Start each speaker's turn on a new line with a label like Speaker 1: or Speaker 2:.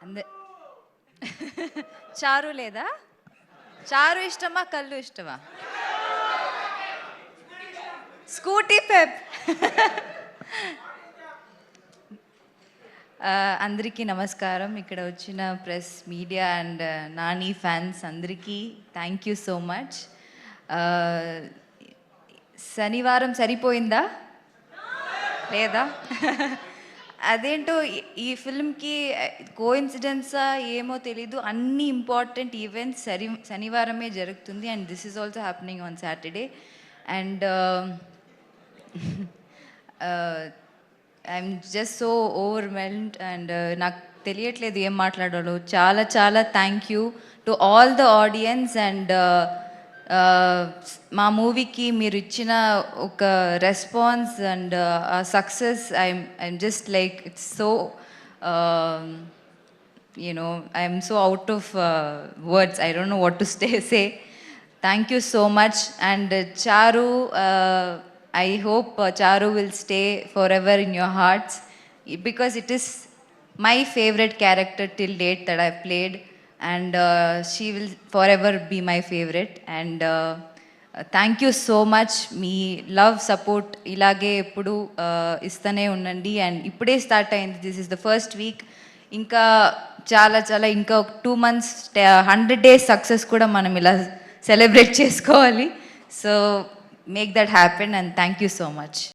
Speaker 1: అందే చారు లేదా? చారు ఇష్టమా, కళ్ళు ఇష్టమా? Scooty Pep. అందరికీ నమస్కారం. ఇక్కడ వచ్చిన press, media and Nani fans అందరికీ థ్యాంక్ యూ సో మచ్. శనివారం సరిపోయిందా లేదా? అదేంటో ఈ ఫిల్మ్కి కోఇన్సిడెన్సా ఏమో తెలీదు, అన్ని ఇంపార్టెంట్ ఈవెంట్స్ శనివారమే జరుగుతుంది. And this is also happening on Saturday. And I'm just so overwhelmed and నాకు తెలియట్లేదు ఏం మాట్లాడాలో. చాలా చాలా thank you to all the audience. And మా మూవీకి మీరు ఇచ్చిన ఒక response and success, I'm just like it's so I'm so out of words. I don't know what to say. Thank you so much. And Charu, I hope Charu will stay forever in your hearts, because it is my favorite character till date that I've played. And she will forever be my favorite. And thank you so much. Me love support ఇలాగే ఎప్పుడు ఇస్తూనే ఉండండి. And ఇప్పుడే start అయింది, this is the first week. ఇంకా చాలా చాలా ఇంకా 2 months 100 days సక్సెస్ కూడా మనం ఇలా సెలబ్రేట్ చేసుకోవాలి. So make that happen. And thank you so much.